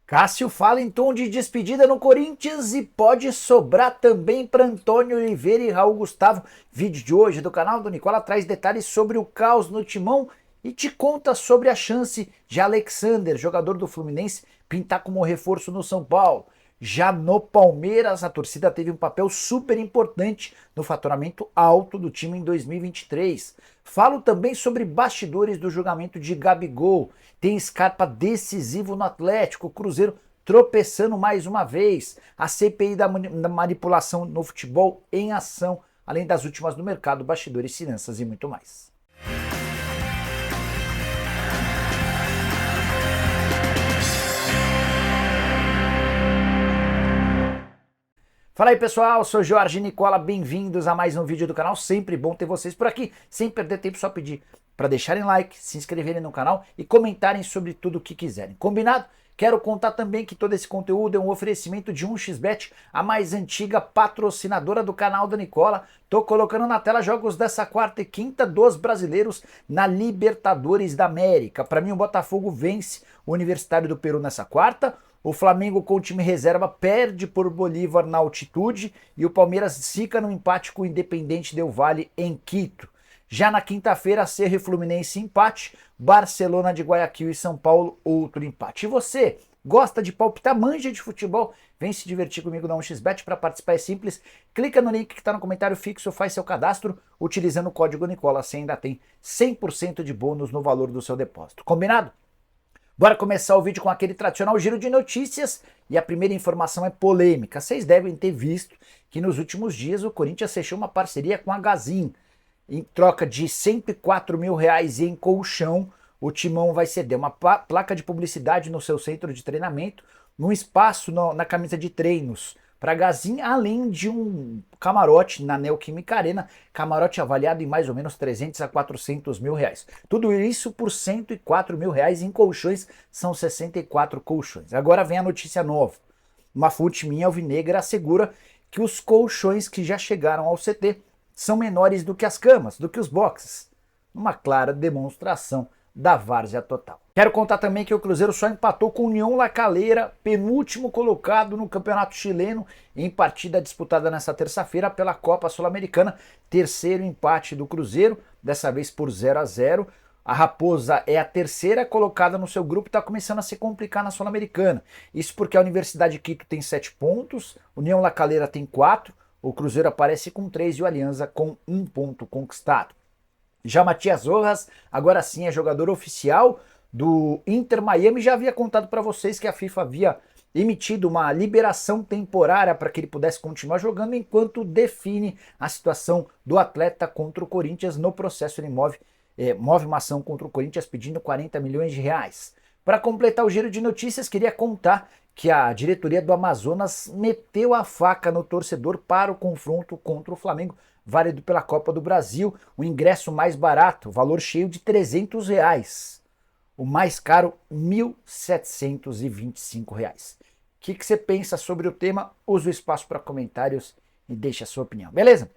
Cássio fala em tom de despedida no Corinthians e pode sobrar também para Antônio Oliveira e Raul Gustavo. Vídeo de hoje do canal do Nicola traz detalhes sobre o caos no Timão e te conta sobre a chance de Alexander, jogador do Fluminense, pintar como reforço no São Paulo. Já no Palmeiras, a torcida teve um papel super importante no faturamento alto do time em 2023. Falo também sobre bastidores do julgamento de Gabigol. Tem Scarpa decisivo no Atlético, Cruzeiro tropeçando mais uma vez. A CPI da manipulação no futebol em ação, além das últimas no mercado, bastidores, finanças e muito mais. Fala aí pessoal, sou Jorge Nicola, bem-vindos a mais um vídeo do canal, sempre bom ter vocês por aqui, sem perder tempo, só pedir para deixarem like, se inscreverem no canal e comentarem sobre tudo o que quiserem, combinado? Quero contar também que todo esse conteúdo é um oferecimento de 1xBet, a mais antiga patrocinadora do canal do Nicola. Tô colocando na tela jogos dessa quarta e quinta dos brasileiros na Libertadores da América. Para mim o Botafogo vence o Universitário do Peru nessa quarta, o Flamengo com o time reserva perde por Bolívar na altitude e o Palmeiras fica no empate com o Independente Del Valle em Quito. Já na quinta-feira, Cerro e Fluminense empate, Barcelona de Guayaquil e São Paulo outro empate. E você, gosta de palpitar, manja de futebol? Vem se divertir comigo na 1xBet, para participar é simples. Clica no link que está no comentário fixo, faz seu cadastro utilizando o código Nicola, você ainda tem 100% de bônus no valor do seu depósito. Combinado? Bora começar o vídeo com aquele tradicional giro de notícias e a primeira informação é polêmica. Vocês devem ter visto que nos últimos dias o Corinthians fechou uma parceria com a Gazin. Em troca de R$ 104 mil em colchão, o Timão vai ceder uma placa de publicidade no seu centro de treinamento, num espaço na camisa de treinos para Gazin, além de um camarote na Neoquímica Arena, camarote avaliado em mais ou menos 300 a 400 mil reais. Tudo isso por R$ 104 mil em colchões, são 64 colchões. Agora vem a notícia nova. Uma fonte minha alvinegra assegura que os colchões que já chegaram ao CT são menores do que as camas, do que os boxes. Uma clara demonstração da várzea total. Quero contar também que o Cruzeiro só empatou com o União La Calera, penúltimo colocado no Campeonato Chileno, em partida disputada nesta terça-feira pela Copa Sul-Americana. Terceiro empate do Cruzeiro, dessa vez por 0-0. A Raposa é a terceira colocada no seu grupo e está começando a se complicar na Sul-Americana. Isso porque a Universidade de Quito tem 7 pontos, o União La Calera tem 4, o Cruzeiro aparece com 3 e o Alianza com 1 ponto conquistado. Já Matias Rojas, agora sim é jogador oficial do Inter Miami. Já havia contado para vocês que a FIFA havia emitido uma liberação temporária para que ele pudesse continuar jogando enquanto define a situação do atleta contra o Corinthians no processo. Ele move uma ação contra o Corinthians pedindo R$ 40 milhões. Para completar o giro de notícias, queria contar que a diretoria do Amazonas meteu a faca no torcedor para o confronto contra o Flamengo, válido pela Copa do Brasil, o ingresso mais barato, valor cheio de R$ 300. O mais caro, R$ 1.725. O que você pensa sobre o tema? Use o espaço para comentários e deixe a sua opinião, beleza?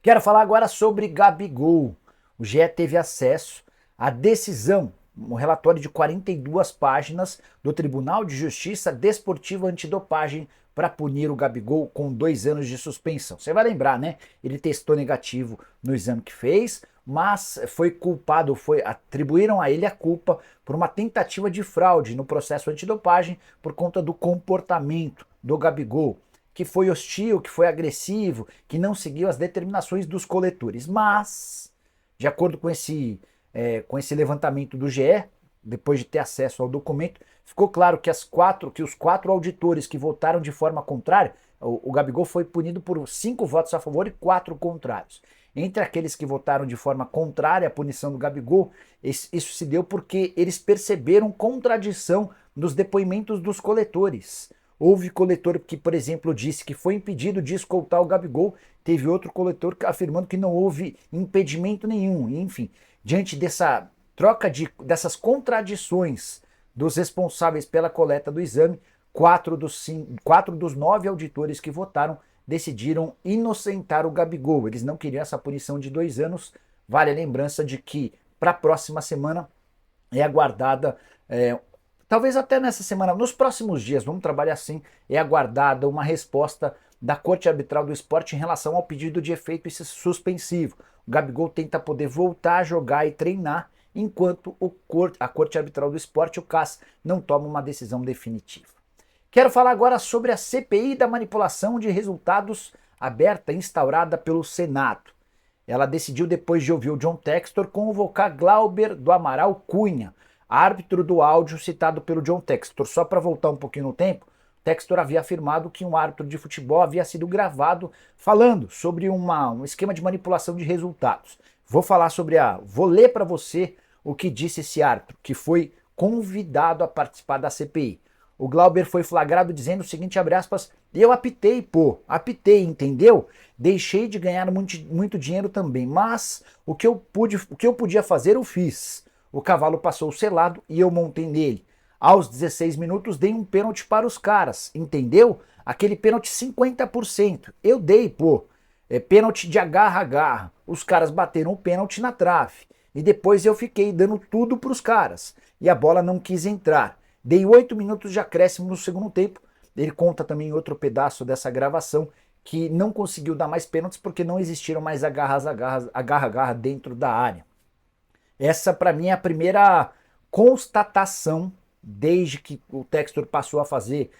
Quero falar agora sobre Gabigol. O GE teve acesso à decisão, um relatório de 42 páginas do Tribunal de Justiça Desportiva Antidopagem para punir o Gabigol com 2 anos de suspensão. Você vai lembrar, né? Ele testou negativo no exame que fez, mas foi culpado, atribuíram a ele a culpa por uma tentativa de fraude no processo antidopagem por conta do comportamento do Gabigol, que foi hostil, que foi agressivo, que não seguiu as determinações dos coletores. Mas, de acordo com esse levantamento do GE, depois de ter acesso ao documento, ficou claro que os 4 auditores que votaram de forma contrária, o Gabigol foi punido por 5 votos a favor e 4 contrários. Entre aqueles que votaram de forma contrária à punição do Gabigol, isso se deu porque eles perceberam contradição nos depoimentos dos coletores. Houve coletor que, por exemplo, disse que foi impedido de escoltar o Gabigol, teve outro coletor afirmando que não houve impedimento nenhum. Enfim, diante dessa dessas contradições dos responsáveis pela coleta do exame, 4 dos 9 auditores que votaram decidiram inocentar o Gabigol. Eles não queriam essa punição de 2 anos. Vale a lembrança de que para a próxima semana é aguardada Talvez até nessa semana, nos próximos dias, vamos trabalhar assim, é aguardada uma resposta da Corte Arbitral do Esporte em relação ao pedido de efeito suspensivo. O Gabigol tenta poder voltar a jogar e treinar, enquanto a Corte Arbitral do Esporte, o CAS, não toma uma decisão definitiva. Quero falar agora sobre a CPI da manipulação de resultados aberta instaurada pelo Senado. Ela decidiu, depois de ouvir o John Textor, convocar Glauber do Amaral Cunha, árbitro do áudio citado pelo John Textor. Só para voltar um pouquinho no tempo, Textor havia afirmado que um árbitro de futebol havia sido gravado falando sobre um esquema de manipulação de resultados. Vou ler para você o que disse esse árbitro, que foi convidado a participar da CPI. O Glauber foi flagrado dizendo o seguinte, abre aspas, eu apitei, apitei, entendeu? Deixei de ganhar muito dinheiro também, mas o que eu podia fazer eu fiz. O cavalo passou selado e eu montei nele. Aos 16 minutos dei um pênalti para os caras, entendeu? Aquele pênalti 50%. Eu dei, pênalti de agarra a garra. Os caras bateram o pênalti na trave. E depois eu fiquei dando tudo para os caras. E a bola não quis entrar. Dei 8 minutos de acréscimo no segundo tempo. Ele conta também outro pedaço dessa gravação que não conseguiu dar mais pênaltis porque não existiram mais agarra-agarra dentro da área. Essa para mim é a primeira constatação desde que o Textor passou a fazer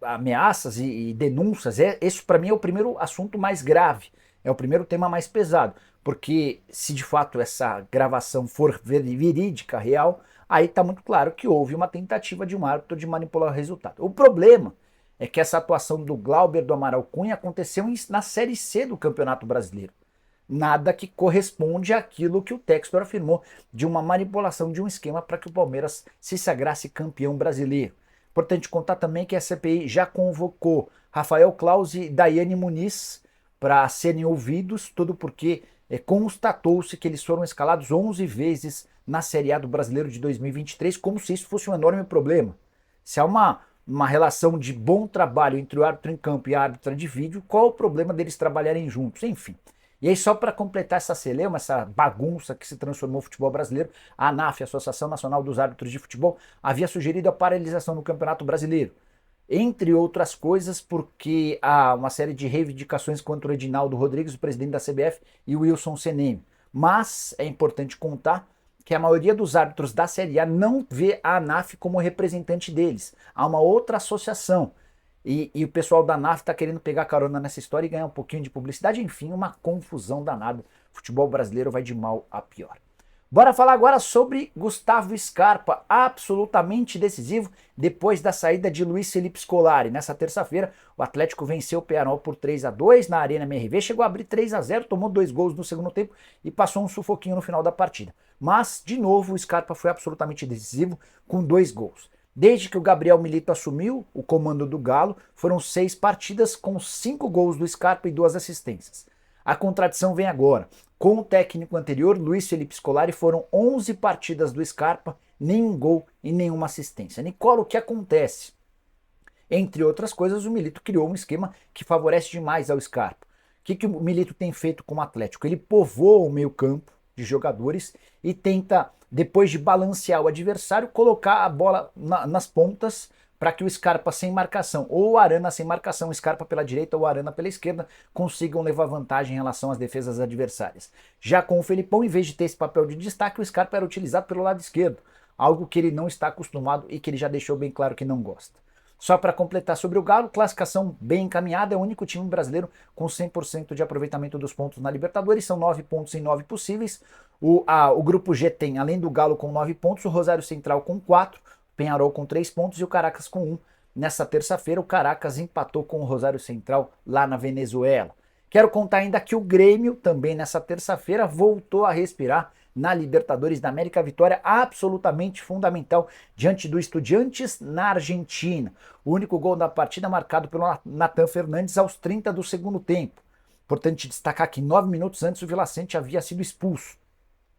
ameaças e denúncias. Esse para mim é o primeiro assunto mais grave, é o primeiro tema mais pesado, porque se de fato essa gravação for verídica, real, aí está muito claro que houve uma tentativa de um árbitro de manipular o resultado. O problema é que essa atuação do Glauber do Amaral Cunha aconteceu na Série C do Campeonato Brasileiro. Nada que corresponde àquilo que o Textor afirmou de uma manipulação de um esquema para que o Palmeiras se sagrasse campeão brasileiro. Importante contar também que a CPI já convocou Rafael Claus e Daiane Muniz para serem ouvidos, tudo porque constatou-se que eles foram escalados 11 vezes na Série A do Brasileiro de 2023, como se isso fosse um enorme problema. Se há uma relação de bom trabalho entre o árbitro em campo e a árbitra de vídeo, qual o problema deles trabalharem juntos? Enfim. E aí, só para completar essa celeuma, essa bagunça que se transformou o futebol brasileiro, a ANAF, a Associação Nacional dos Árbitros de Futebol, havia sugerido a paralisação do Campeonato Brasileiro. Entre outras coisas, porque há uma série de reivindicações contra o Edinaldo Rodrigues, o presidente da CBF, e o Wilson Cenemi. Mas é importante contar que a maioria dos árbitros da Série A não vê a ANAF como representante deles. Há uma outra associação. E o pessoal da ANAF está querendo pegar carona nessa história e ganhar um pouquinho de publicidade. Enfim, uma confusão danada. O futebol brasileiro vai de mal a pior. Bora falar agora sobre Gustavo Scarpa, absolutamente decisivo depois da saída de Luiz Felipe Scolari. Nessa terça-feira, o Atlético venceu o Peñarol por 3-2 na Arena MRV, chegou a abrir 3-0, tomou 2 gols no segundo tempo e passou um sufoquinho no final da partida. Mas, de novo, o Scarpa foi absolutamente decisivo com 2 gols. Desde que o Gabriel Milito assumiu o comando do Galo, foram 6 partidas com 5 gols do Scarpa e 2 assistências. A contradição vem agora. Com o técnico anterior, Luiz Felipe Scolari, foram 11 partidas do Scarpa, nenhum gol e nenhuma assistência. Nicola, o que acontece? Entre outras coisas, o Milito criou um esquema que favorece demais ao Scarpa. O que o Milito tem feito com o Atlético? Ele povoa o meio-campo de jogadores e tenta, depois de balancear o adversário, colocar a bola nas pontas para que o Scarpa sem marcação, ou o Arana sem marcação, o Scarpa pela direita ou o Arana pela esquerda, consigam levar vantagem em relação às defesas adversárias. Já com o Felipão, em vez de ter esse papel de destaque, o Scarpa era utilizado pelo lado esquerdo, algo que ele não está acostumado e que ele já deixou bem claro que não gosta. Só para completar sobre o Galo, classificação bem encaminhada, é o único time brasileiro com 100% de aproveitamento dos pontos na Libertadores, são 9 pontos em 9 possíveis. O grupo G tem, além do Galo com 9 pontos, o Rosário Central com 4, Peñarol com 3 pontos e o Caracas com 1. Nessa terça-feira, o Caracas empatou com o Rosário Central lá na Venezuela. Quero contar ainda que o Grêmio, também nessa terça-feira, voltou a respirar na Libertadores da América, vitória absolutamente fundamental diante do Estudiantes na Argentina. O único gol da partida marcado pelo Nathan Fernandes aos 30 do segundo tempo. Importante destacar que 9 minutos antes o Vila Sante havia sido expulso.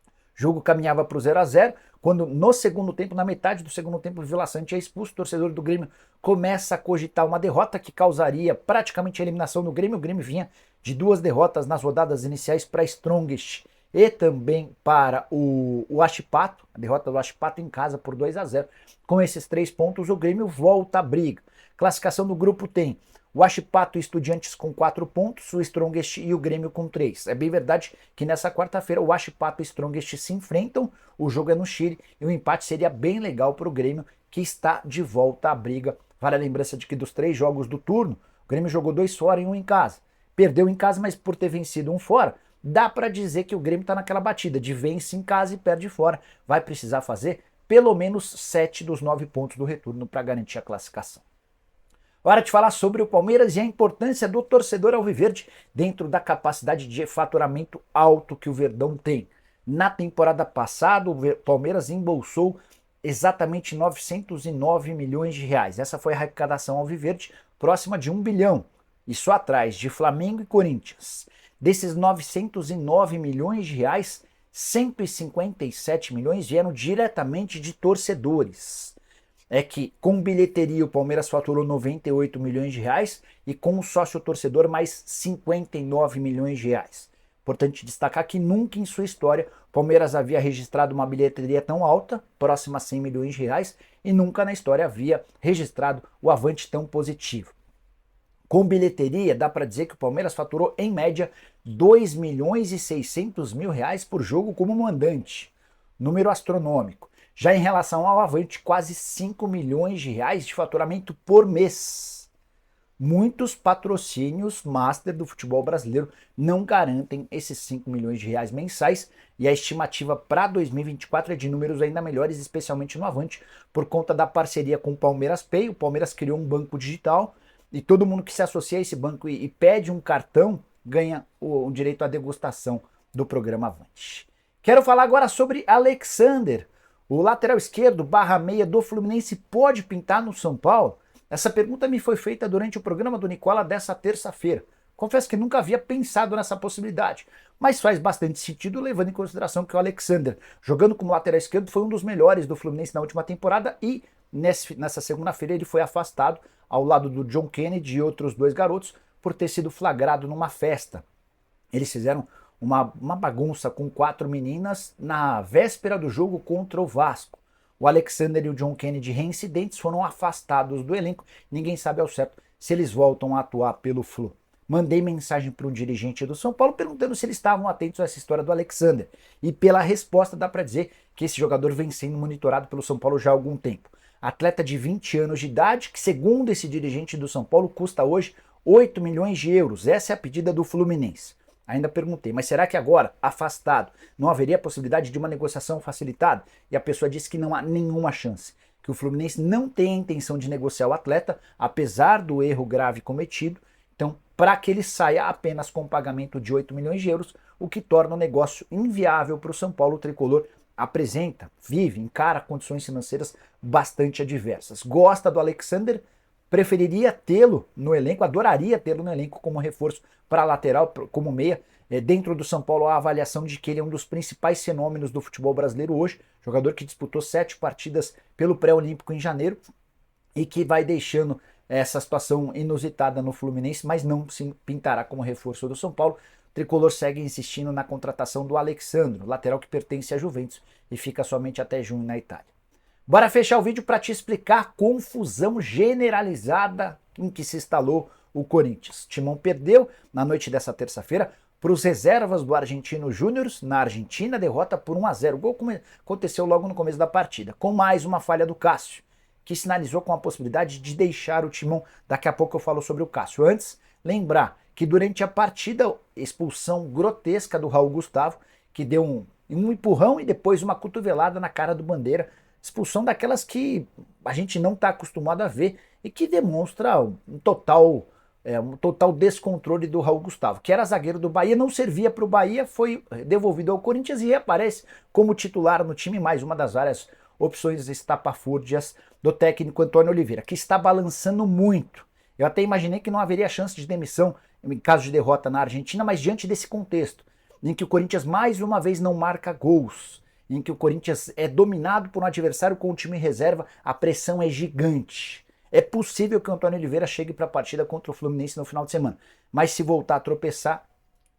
O jogo caminhava para o 0-0, quando no segundo tempo, na metade do segundo tempo, o Vila Sante é expulso, o torcedor do Grêmio começa a cogitar uma derrota que causaria praticamente a eliminação do Grêmio. O Grêmio vinha de 2 derrotas nas rodadas iniciais para a Strongest e também para o Huachipato, a derrota do Huachipato em casa por 2-0. Com esses 3 pontos, o Grêmio volta à briga. Classificação do grupo tem o Huachipato e Estudiantes com 4 pontos, o Strongest e o Grêmio com 3. É bem verdade que nessa quarta-feira o Huachipato e o Strongest se enfrentam, o jogo é no Chile e o empate seria bem legal para o Grêmio, que está de volta à briga. Vale a lembrança de que dos 3 jogos do turno, o Grêmio jogou 2 fora e 1 em casa. Perdeu em casa, mas por ter vencido um fora, dá para dizer que o Grêmio está naquela batida de vence em casa e perde fora. Vai precisar fazer pelo menos 7 dos 9 pontos do retorno para garantir a classificação. Hora de falar sobre o Palmeiras e a importância do torcedor alviverde dentro da capacidade de faturamento alto que o Verdão tem. Na temporada passada, o Palmeiras embolsou exatamente 909 milhões de reais. Essa foi a arrecadação alviverde, próxima de 1 bilhão. Isso atrás de Flamengo e Corinthians. Desses 909 milhões de reais, 157 milhões vieram diretamente de torcedores. É que com bilheteria o Palmeiras faturou 98 milhões de reais e com o sócio torcedor mais 59 milhões de reais. Importante destacar que nunca em sua história o Palmeiras havia registrado uma bilheteria tão alta, próxima a 100 milhões de reais, e nunca na história havia registrado o avante tão positivo. Com bilheteria, dá para dizer que o Palmeiras faturou em média 2 milhões e 600 mil reais por jogo como mandante. Número astronômico. Já em relação ao avante, quase 5 milhões de reais de faturamento por mês. Muitos patrocínios master do futebol brasileiro não garantem esses 5 milhões de reais mensais e a estimativa para 2024 é de números ainda melhores, especialmente no avante, por conta da parceria com o Palmeiras Pay. O Palmeiras criou um banco digital e todo mundo que se associa a esse banco e pede um cartão ganha o direito à degustação do programa Avante. Quero falar agora sobre Alexander. O lateral esquerdo /meia do Fluminense pode pintar no São Paulo? Essa pergunta me foi feita durante o programa do Nicola dessa terça-feira. Confesso que nunca havia pensado nessa possibilidade, mas faz bastante sentido levando em consideração que o Alexander, jogando como lateral esquerdo, foi um dos melhores do Fluminense na última temporada e nessa segunda-feira ele foi afastado ao lado do John Kennedy e outros 2 garotos por ter sido flagrado numa festa. Eles fizeram uma bagunça com 4 meninas na véspera do jogo contra o Vasco. O Alexander e o John Kennedy, reincidentes, foram afastados do elenco. Ninguém sabe ao certo se eles voltam a atuar pelo Flu. Mandei mensagem para um dirigente do São Paulo perguntando se eles estavam atentos a essa história do Alexander. E pela resposta dá para dizer que esse jogador vem sendo monitorado pelo São Paulo já há algum tempo. Atleta de 20 anos de idade, que segundo esse dirigente do São Paulo custa hoje 8 milhões de euros. Essa é a pedida do Fluminense. Ainda perguntei, mas será que agora, afastado, não haveria possibilidade de uma negociação facilitada? E a pessoa disse que não há nenhuma chance, que o Fluminense não tem a intenção de negociar o atleta, apesar do erro grave cometido. Então, para que ele saia apenas com pagamento de 8 milhões de euros, o que torna o negócio inviável para o São Paulo. O tricolor encara condições financeiras bastante adversas. Gosta do Alexander, preferiria tê-lo no elenco, adoraria tê-lo no elenco como reforço para lateral, como meia. Dentro do São Paulo, a avaliação de que ele é um dos principais fenômenos do futebol brasileiro hoje, jogador que disputou 7 partidas pelo pré-olímpico em janeiro e que vai deixando essa situação inusitada no Fluminense, mas não se pintará como reforço do São Paulo. O tricolor segue insistindo na contratação do Alexandro, lateral que pertence à Juventus e fica somente até junho na Itália. Bora fechar o vídeo para te explicar a confusão generalizada em que se instalou o Corinthians. Timão perdeu na noite dessa terça-feira para os reservas do Argentino Júnior na Argentina, derrota por 1-0. O gol aconteceu logo no começo da partida, com mais uma falha do Cássio, que sinalizou com a possibilidade de deixar o Timão. Daqui a pouco eu falo sobre o Cássio. Antes, lembrar que durante a partida, expulsão grotesca do Raul Gustavo, que deu um empurrão e depois uma cotovelada na cara do Bandeira. Expulsão daquelas que a gente não está acostumado a ver e que demonstra um total descontrole do Raul Gustavo, que era zagueiro do Bahia, não servia para o Bahia, foi devolvido ao Corinthians e reaparece como titular no time, mais uma das várias opções estapafúrdias do técnico Antônio Oliveira, que está balançando muito. Eu até imaginei que não haveria chance de demissão em caso de derrota na Argentina, mas diante desse contexto, em que o Corinthians mais uma vez não marca gols, em que o Corinthians é dominado por um adversário com o time em reserva, a pressão é gigante. É possível que o Antônio Oliveira chegue para a partida contra o Fluminense no final de semana, mas se voltar a tropeçar,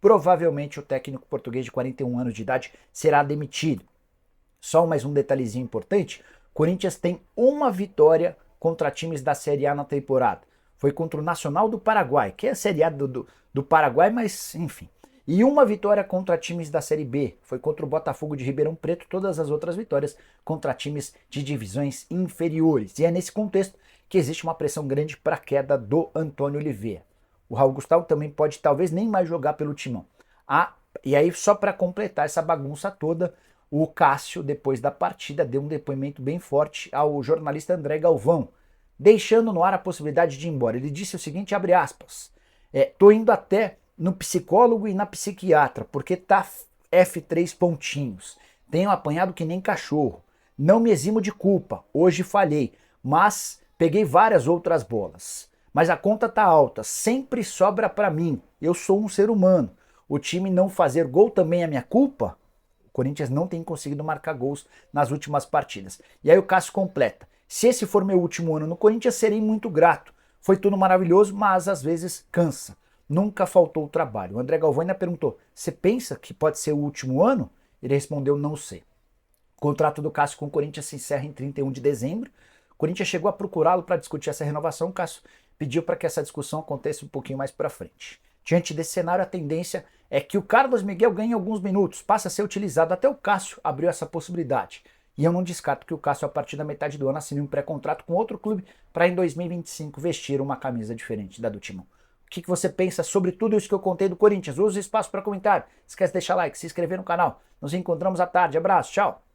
provavelmente o técnico português de 41 anos de idade será demitido. Só mais um detalhezinho importante, Corinthians tem uma vitória contra times da Série A na temporada. Foi contra o Nacional do Paraguai, que é a Série A do Paraguai, mas enfim. E uma vitória contra times da Série B, foi contra o Botafogo de Ribeirão Preto, todas as outras vitórias contra times de divisões inferiores. E é nesse contexto que existe uma pressão grande para a queda do Antônio Oliveira. O Raul Gustavo também pode talvez nem mais jogar pelo Timão. E aí só para completar essa bagunça toda, o Cássio, depois da partida, deu um depoimento bem forte ao jornalista André Galvão, deixando no ar a possibilidade de ir embora. Ele disse o seguinte, abre aspas, tô indo até no psicólogo e na psiquiatra, porque tá F3 pontinhos. Tenho apanhado que nem cachorro. Não me eximo de culpa, hoje falhei, mas peguei várias outras bolas. Mas a conta tá alta, sempre sobra para mim, eu sou um ser humano. O time não fazer gol também é minha culpa? O Corinthians não tem conseguido marcar gols nas últimas partidas. E aí o Cássio completa. Se esse for meu último ano no Corinthians, serei muito grato. Foi tudo maravilhoso, mas às vezes cansa. Nunca faltou trabalho. O André Galvão ainda perguntou, você pensa que pode ser o último ano? Ele respondeu, não sei. O contrato do Cássio com o Corinthians se encerra em 31 de dezembro. O Corinthians chegou a procurá-lo para discutir essa renovação. O Cássio pediu para que essa discussão aconteça um pouquinho mais para frente. Diante desse cenário, a tendência é que o Carlos Miguel ganhe alguns minutos, passe a ser utilizado. Até o Cássio abriu essa possibilidade. E eu não descarto que o Cássio, a partir da metade do ano, assine um pré-contrato com outro clube para em 2025 vestir uma camisa diferente da do Timão. O que você pensa sobre tudo isso que eu contei do Corinthians? Use o espaço para comentário. Esquece de deixar like, se inscrever no canal. Nos encontramos à tarde. Abraço, tchau!